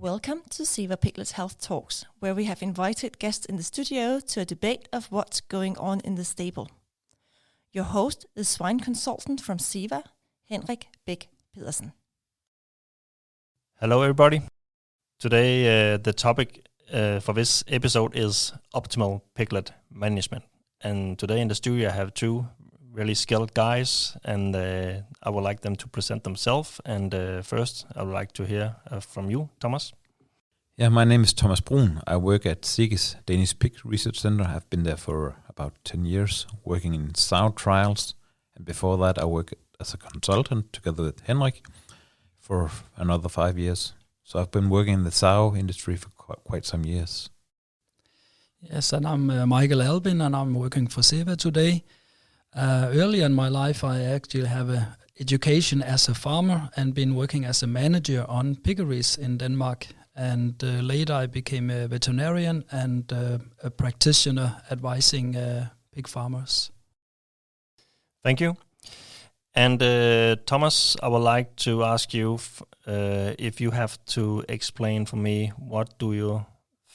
Welcome to Ceva Piglets Health Talks, where we have invited guests in the studio to a debate of what's going on in the stable. Your host is swine consultant from Ceva, Henrik Bæk Pedersen. Hello everybody. Today the topic for this episode is optimal piglet management. And today in the studio I have two really skilled guys, and I would like them to present themselves. And first, I would like to hear from you, Thomas. Yeah, my name is Thomas Bruun. I work at SEGES, Danish Research Center. I've been there for about 10 years, working in sow trials. And before that, I worked as a consultant together with Henrik for another 5 years. So I've been working in the sow industry for quite some years. Yes, and I'm Michael Albin, and I'm working for Ceva today. Earlier in my life, I actually have an education as a farmer and been working as a manager on piggeries in Denmark. And later I became a veterinarian and a practitioner advising pig farmers. Thank you. And Thomas, I would like to ask you if you have to explain for me, what do you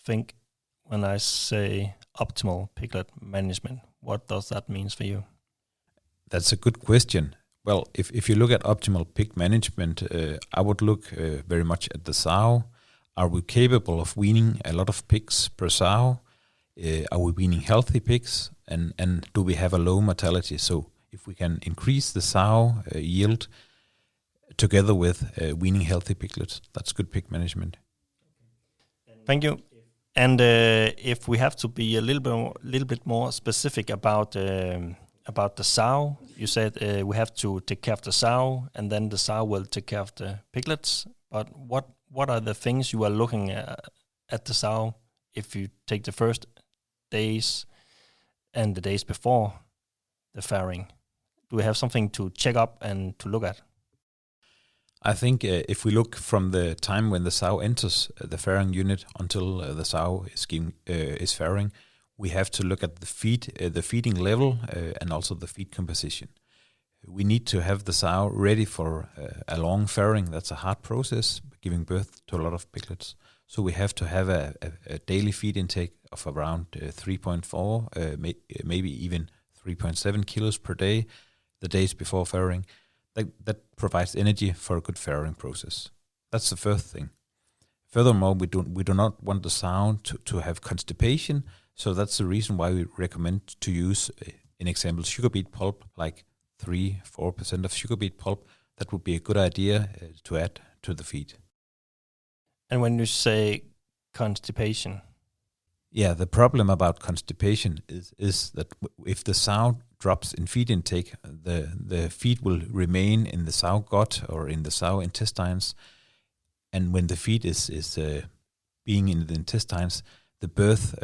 think when I say optimal piglet management? What does that mean for you? That's a good question. Well, if you look at optimal pig management, I would look very much at the sow. Are we capable of weaning a lot of pigs per sow? Are we weaning healthy pigs? And do we have a low mortality? So if we can increase the sow yield together with weaning healthy piglets, that's good pig management. Thank you. And if we have to be a little bit more specific about the sow, you said we have to take care of the sow, and then the sow will take care of the piglets. But what are the things you are looking at the sow if you take the first days and the days before the farrowing? Do we have something to check up and to look at? I think if we look from the time when the sow enters the farrowing unit until the sow is farrowing, we have to look at the feeding level and also the feed composition. We need to have the sow ready for a long farrowing. That's a hard process, giving birth to a lot of piglets. So we have to have a daily feed intake of around 3.4, maybe even 3.7 kilos per day, the days before farrowing. That provides energy for a good farrowing process. That's the first thing. Furthermore, we do not want the sow to have constipation. So that's the reason why we recommend to use, in example, sugar beet pulp, like 3-4% of sugar beet pulp. That would be a good idea to add to the feed. And when you say constipation? Yeah, the problem about constipation is that if the sow drops in feed intake, the feed will remain in the sow gut or in the sow intestines. And when the feed is being in the intestines, the birth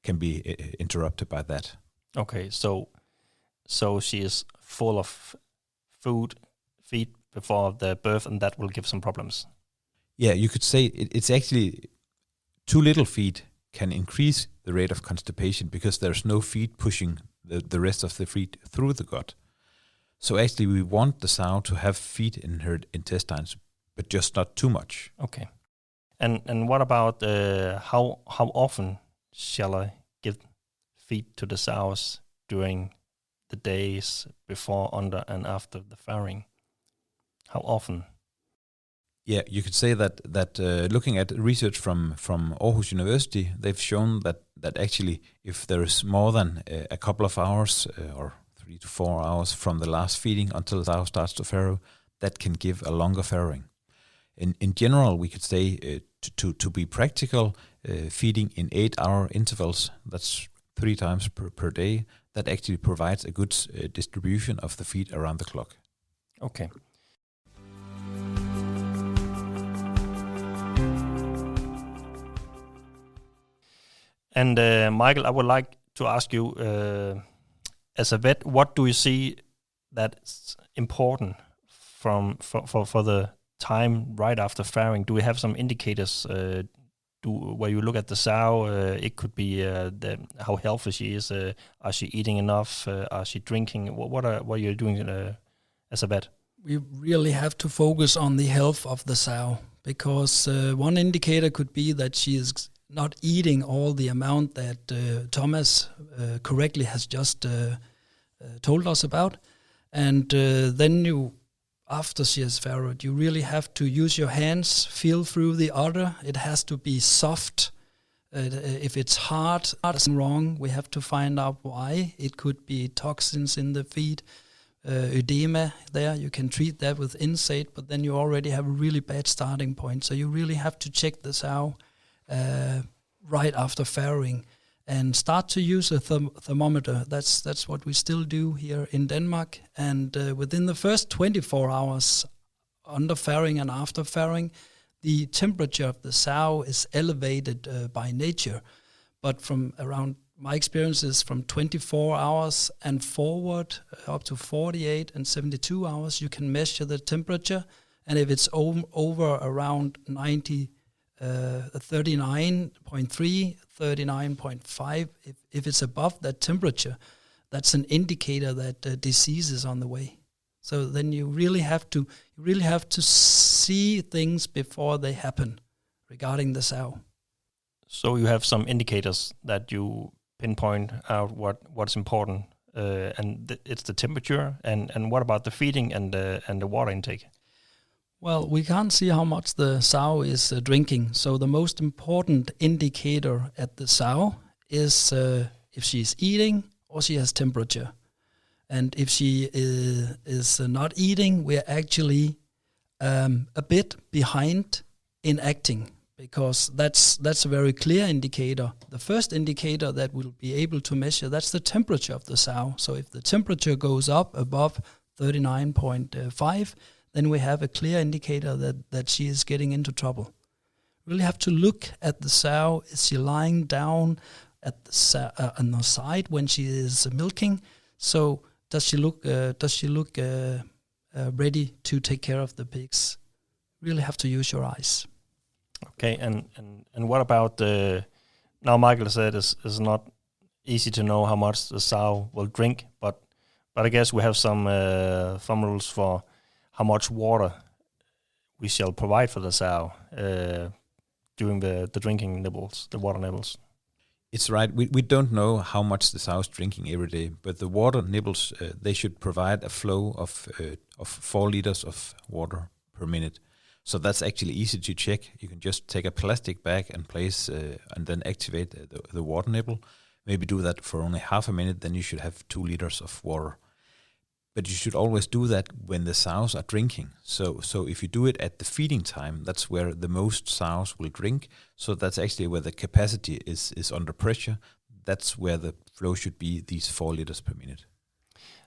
can be interrupted by that. Okay, so she is full of feed before the birth, and that will give some problems. Yeah, you could say it's actually too little feed can increase the rate of constipation because there's no feed pushing the rest of the feed through the gut. So actually we want the sow to have feed in her intestines, but just not too much. Okay. And what about how often shall I give feed to the sows during the days before, under, and after the farrowing? How often? Yeah, you could say that looking at research from Aarhus University, they've shown that actually if there is more than a couple of hours or 3 to 4 hours from the last feeding until the sow starts to farrow, that can give a longer farrowing. In general, we could say to be practical, feeding in 8-hour intervals, that's 3 times per day, that actually provides a good distribution of the feed around the clock. Okay. And Michael, I would like to ask you, as a vet, what do you see that's important for the time right after farrowing? Do we have some indicators where you look at the sow? It could be how healthy she is. Are she eating enough? Are she drinking? What are you doing as a vet? We really have to focus on the health of the sow because one indicator could be that she is not eating all the amount that Thomas correctly has just told us about. And then you, after she has farrowed, you really have to use your hands, feel through the udder. It has to be soft. If it's hard, something wrong, we have to find out why. It could be toxins in the feed, edema there. You can treat that with NSAID, but then you already have a really bad starting point. So you really have to check the sow right after farrowing and start to use a thermometer. That's what we still do here in Denmark. And within the first 24 hours, under farrowing and after farrowing, the temperature of the sow is elevated by nature. But from around, my experience is from 24 hours and forward, up to 48 and 72 hours, you can measure the temperature. And if it's over around 90, 39.3, 39.5, if it's above that temperature, that's an indicator that disease is on the way. So then you really have to see things before they happen regarding the sow. So you have some indicators that you pinpoint out what's important, and it's the temperature. And what about the feeding and the water intake? Well, we can't see how much the sow is drinking. So the most important indicator at the sow is if she's eating or she has temperature. And if she is not eating, we're actually a bit behind in acting, because that's a very clear indicator. The first indicator that we'll be able to measure, that's the temperature of the sow. So if the temperature goes up above 39.5, then we have a clear indicator that she is getting into trouble. Really have to look at the sow. Is she lying down at the on the side when she is milking? So does she look ready to take care of the pigs? Really have to use your eyes. Okay, and what about now Michael said it's not easy to know how much the sow will drink, but I guess we have some thumb rules for how much water we shall provide for the sow during the drinking nibbles, the water nibbles. It's right. We don't know how much the sow is drinking every day, but the water nibbles, they should provide a flow of 4 liters of water per minute. So that's actually easy to check. You can just take a plastic bag and place and then activate the water nibble. Maybe do that for only half a minute, then you should have 2 liters of water. But you should always do that when the sows are drinking. So if you do it at the feeding time, that's where the most sows will drink. So that's actually where the capacity is under pressure. That's where the flow should be, these 4 liters per minute.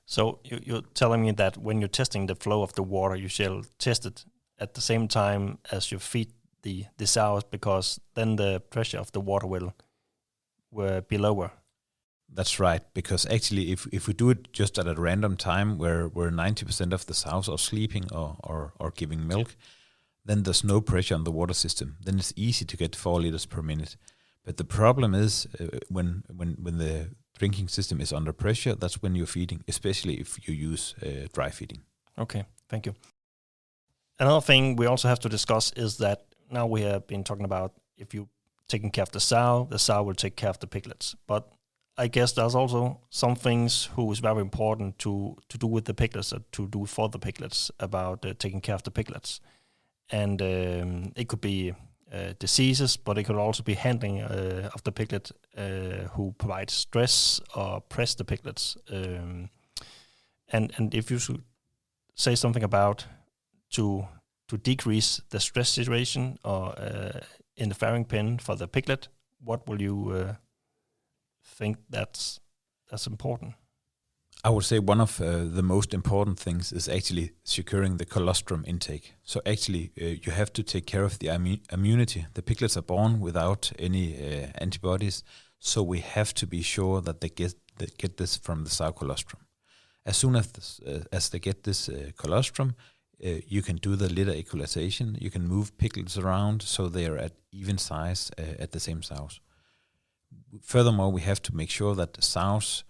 So you're telling me that when you're testing the flow of the water, you shall test it at the same time as you feed the sows, because then the pressure of the water will be lower. That's right, because actually if we do it just at a random time where 90% of the sows are sleeping or giving milk, then there's no pressure on the water system. Then it's easy to get 4 liters per minute. But the problem is when the drinking system is under pressure, that's when you're feeding, especially if you use dry feeding. Okay, thank you. Another thing we also have to discuss is that now we have been talking about if you're taking care of the sow will take care of the piglets. But I guess there's also some things who is very important to do with the piglets, or to do for the piglets, about taking care of the piglets. And it could be diseases, but it could also be handling of the piglet who provides stress or press the piglets. And if you should say something about to decrease the stress situation or in the farrowing pen for the piglet, what will you think that's important? I would say one of the most important things is actually securing the colostrum intake. So actually you have to take care of the immunity. The piglets are born without any antibodies, so we have to be sure that they get this from the sow colostrum. As soon as they get this colostrum, you can do the litter equalization. You can move piglets around so they are at even size at the same sows. Furthermore, we have to make sure that the sows'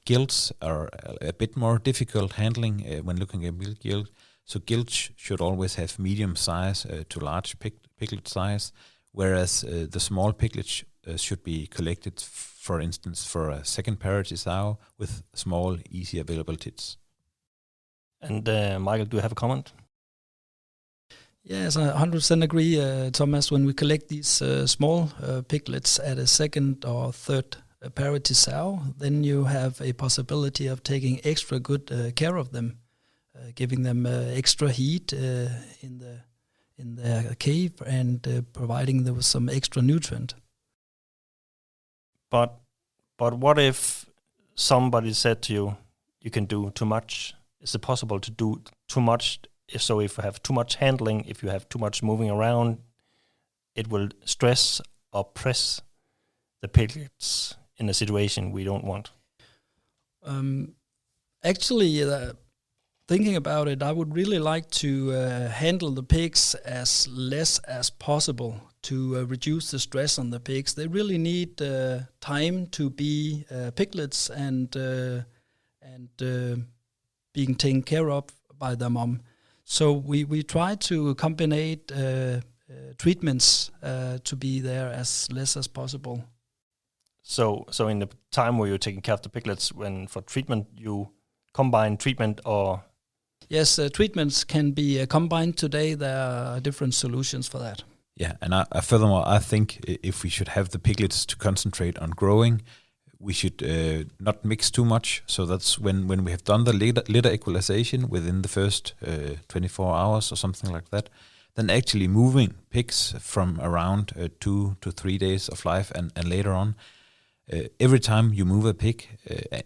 gilts are a bit more difficult handling when looking at milk yield. So gilts should always have medium size to large piglet size, whereas the small piglets should be collected, for instance, for a second parity sow with small, easy available tits. And Michael, do you have a comment? Yes, I 100% agree, Thomas. When we collect these small piglets at a second or third parity sow, then you have a possibility of taking extra good care of them, giving them extra heat in the cave and providing them with some extra nutrient. But what if somebody said to you, you can do too much? Is it possible to do too much? If you have too much handling, if you have too much moving around, it will stress or press the piglets in a situation we don't want. Actually, thinking about it, I would really like to handle the pigs as less as possible to reduce the stress on the pigs. They really need time to be piglets and being taken care of by their mom. So we try to combine treatments to be there as less as possible. So in the time where you're taking care of the piglets, when for treatment you combine treatment or? Yes, treatments can be combined today. There are different solutions for that. Yeah, and furthermore, I think if we should have the piglets to concentrate on growing, we should not mix too much. So that's when we have done the litter equalization within the first 24 hours or something like that, then actually moving pigs from around 2 to 3 days of life and later on, every time you move a pig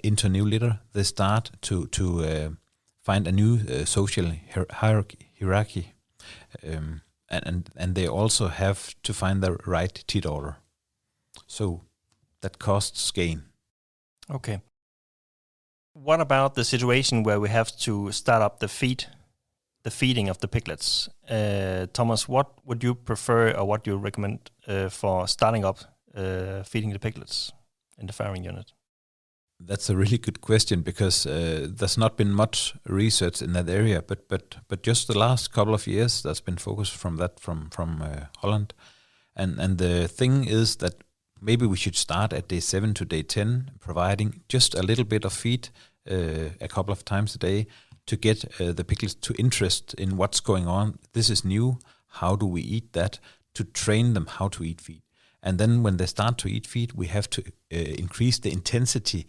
into a new litter, they start to find a new social hierarchy. And they also have to find the right teat order. So that costs gain. Okay. What about the situation where we have to start up the feeding of the piglets? Thomas, what would you prefer or what do you recommend for starting up feeding the piglets in the farrowing unit? That's a really good question because there's not been much research in that area, but just the last couple of years there's been focus from Holland, and the thing is that maybe we should start at day 7 to day 10, providing just a little bit of feed a couple of times a day to get the piglets to interest in what's going on. This is new. How do we eat that? To train them how to eat feed, and then when they start to eat feed, we have to increase the intensity.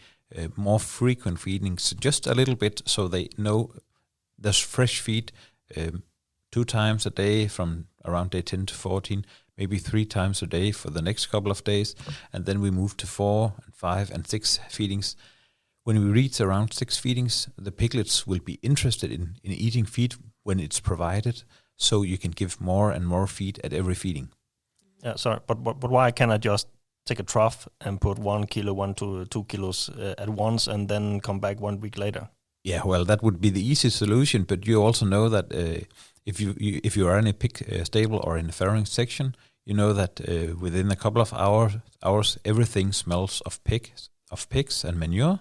More frequent feedings, just a little bit, so they know there's fresh feed 2 times a day from around day 10 to 14, maybe 3 times a day for the next couple of days, and then we move to 4 and 5 and 6 feedings. When we reach around 6 feedings, the piglets will be interested in eating feed when it's provided, so you can give more and more feed at every feeding. Yeah, sorry, but why can't I just take a trough and put 1 kilo, 1 to 2 kilos at once and then come back 1 week later? Yeah, well, that would be the easy solution, but you also know that if you are in a pig stable or in the farrowing section, you know that within a couple of hours everything smells of pigs and manure.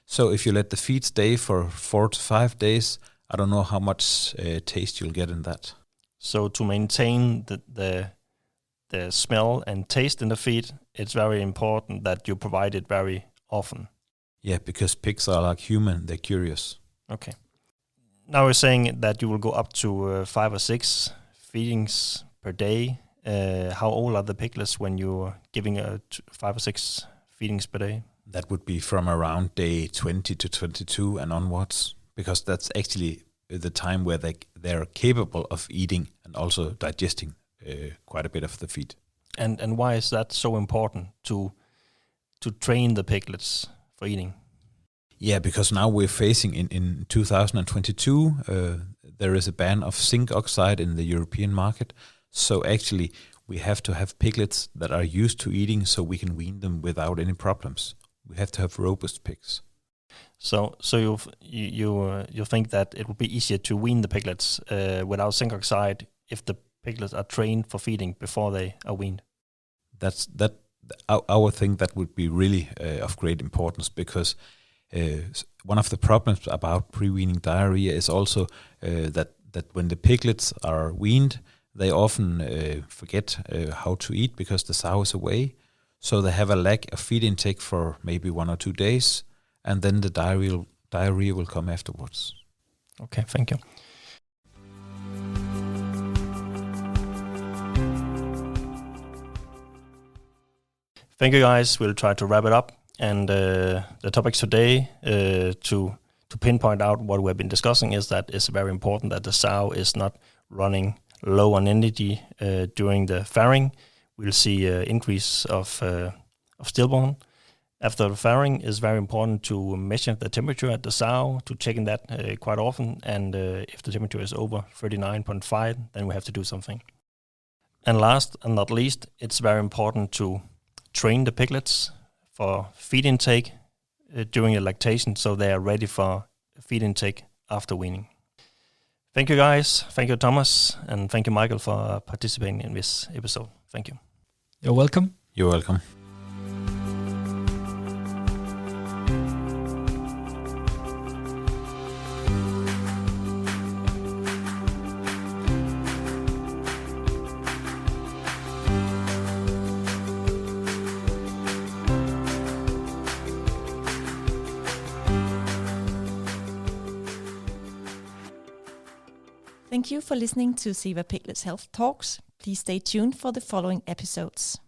So if you let the feed stay for 4 to 5 days, I don't know how much taste you'll get in that. So to maintain the smell and taste in the feed, it's very important that you provide it very often. Yeah, because pigs are like human, they're curious. Okay. Now you're saying that you will go up to 5 or 6 feedings per day. How old are the piglets when you're giving 5 or 6 feedings per day? That would be from around day 20 to 22 and onwards, because that's actually the time where they're capable of eating and also digesting quite a bit of the feed. And why is that so important to train the piglets for eating? Yeah, because now we're facing in 2022 there is a ban of zinc oxide in the European market. So actually we have to have piglets that are used to eating so we can wean them without any problems. We have to have robust pigs. So you think that it would be easier to wean the piglets without zinc oxide if the piglets are trained for feeding before they are weaned? I would think that would be really of great importance, because one of the problems about pre-weaning diarrhea is also that that when the piglets are weaned, they often forget how to eat because the sow is away. So they have a lack of feed intake for maybe 1 or 2 days, and then the diarrhea will come afterwards. Okay, thank you. Thank you, guys. We'll try to wrap it up. And the topics today, to pinpoint out what we've been discussing, is that it's very important that the sow is not running low on energy during the farrowing. We'll see an increase of stillborn. After the farrowing, it's very important to measure the temperature at the sow, to check in that quite often. And if the temperature is over 39.5, then we have to do something. And last and not least, it's very important to train the piglets for feed intake during the lactation, so they are ready for feed intake after weaning. Thank you, guys. Thank you, Thomas. And thank you, Michael, for participating in this episode. Thank you. You're welcome. You're welcome. Thank you for listening to Ceva Piglets Health Talks. Please stay tuned for the following episodes.